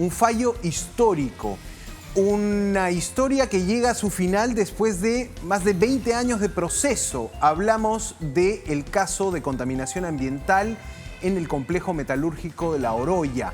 un fallo histórico. Una historia que llega a su final después de más de 20 años de proceso. Hablamos del caso de contaminación ambiental en el complejo metalúrgico de La Oroya.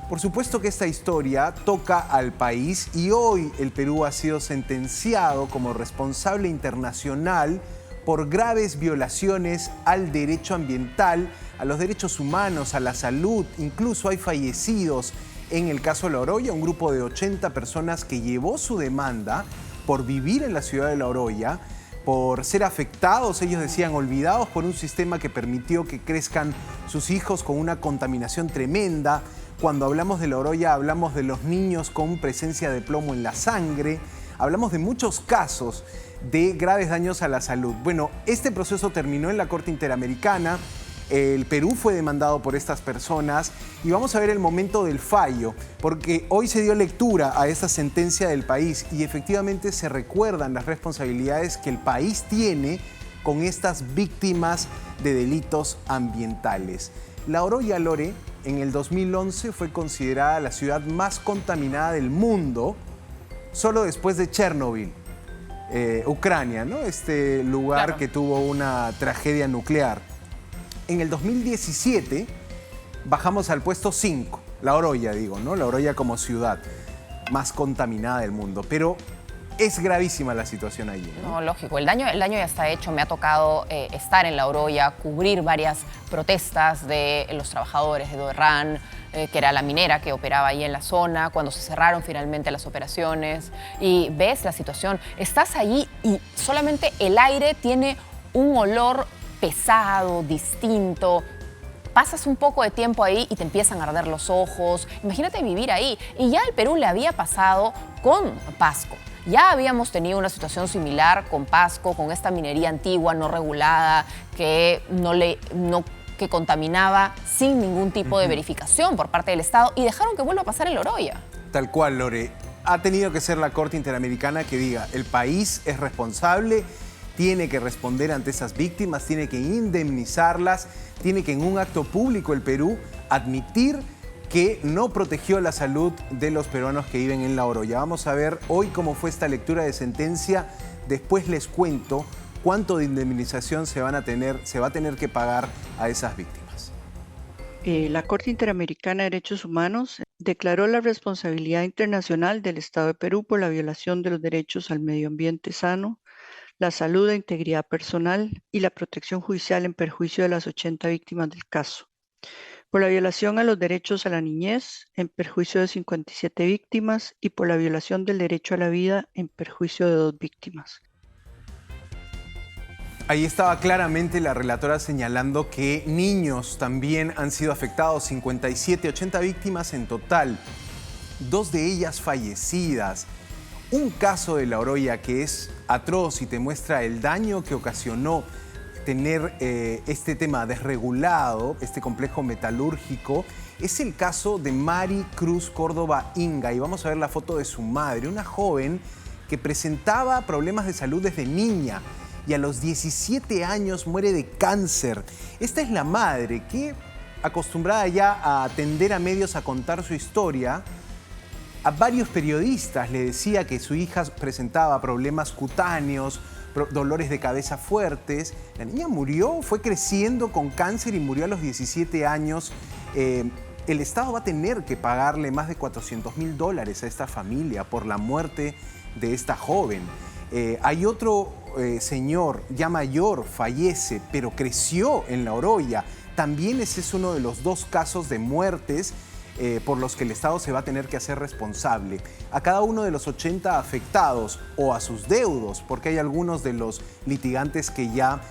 Por supuesto que esta historia toca al país y hoy el Perú ha sido sentenciado como responsable internacional por graves violaciones al derecho ambiental, a los derechos humanos, a la salud. Incluso hay fallecidos en el caso de La Oroya, un grupo de 80 personas que llevó su demanda por vivir en la ciudad de La Oroya, por ser afectados, ellos decían, olvidados por un sistema que permitió que crezcan sus hijos con una contaminación tremenda. Cuando hablamos de La Oroya, hablamos de los niños con presencia de plomo en la sangre, hablamos de muchos casos de graves daños a la salud. Bueno, este proceso terminó en la Corte Interamericana. El Perú fue demandado por estas personas y vamos a ver el momento del fallo, porque hoy se dio lectura a esta sentencia del país y efectivamente se recuerdan las responsabilidades que el país tiene con estas víctimas de delitos ambientales. La Oroya, Lore, en el 2011 fue considerada la ciudad más contaminada del mundo, solo después de Chernobyl, Ucrania, ¿no? Este lugar Claro. que tuvo una tragedia nuclear. En el 2017 bajamos al puesto 5, La Oroya, digo, ¿no? La Oroya como ciudad más contaminada del mundo. Pero es gravísima la situación allí, ¿no? No, lógico. El daño ya está hecho. Me ha tocado estar en La Oroya, cubrir varias protestas de los trabajadores de Doerrán, que era la minera que operaba ahí en la zona, cuando se cerraron finalmente las operaciones. Y ves la situación. Estás allí y solamente el aire tiene un olor pesado, distinto. Pasas un poco de tiempo ahí y te empiezan a arder los ojos. Imagínate vivir ahí. Y ya el Perú le había pasado con Pasco. Ya habíamos tenido una situación similar con Pasco, con esta minería antigua, no regulada, que que contaminaba sin ningún tipo de verificación por parte del Estado y dejaron que vuelva a pasar en La Oroya. Tal cual, Lore. Ha tenido que ser la Corte Interamericana que diga, el país es responsable, tiene que responder ante esas víctimas, tiene que indemnizarlas, tiene que en un acto público el Perú admitir que no protegió la salud de los peruanos que viven en La Oroya. Vamos a ver hoy cómo fue esta lectura de sentencia. Después les cuento cuánto de indemnización se va a tener que pagar a esas víctimas. La Corte Interamericana de Derechos Humanos declaró la responsabilidad internacional del Estado de Perú por la violación de los derechos al medio ambiente sano, la salud e integridad personal y la protección judicial en perjuicio de las 80 víctimas del caso. Por la violación a los derechos a la niñez en perjuicio de 57 víctimas y por la violación del derecho a la vida en perjuicio de 2 víctimas. Ahí estaba claramente la relatora señalando que niños también han sido afectados, 57, 80 víctimas en total, 2 de ellas fallecidas. Un caso de La Oroya que es atroz y te muestra el daño que ocasionó tener este tema desregulado, este complejo metalúrgico, es el caso de Mari Cruz Córdoba Inga. Y vamos a ver la foto de su madre, una joven que presentaba problemas de salud desde niña y a los 17 años muere de cáncer. Esta es la madre que, acostumbrada ya a atender a medios a contar su historia, a varios periodistas le decía que su hija presentaba problemas cutáneos, dolores de cabeza fuertes. La niña murió, fue creciendo con cáncer y murió a los 17 años. El Estado va a tener que pagarle más de $400.000 a esta familia por la muerte de esta joven. Hay otro señor ya mayor, fallece, pero creció en La Oroya. También ese es uno de los 2 casos de muertes por los que el Estado se va a tener que hacer responsable. A cada uno de los 80 afectados o a sus deudos, porque hay algunos de los litigantes que ya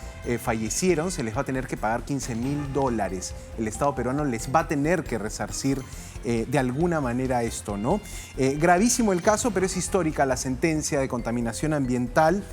fallecieron, se les va a tener que pagar $15.000. El Estado peruano les va a tener que resarcir de alguna manera esto, ¿no? Gravísimo el caso, pero es histórica la sentencia de contaminación ambiental.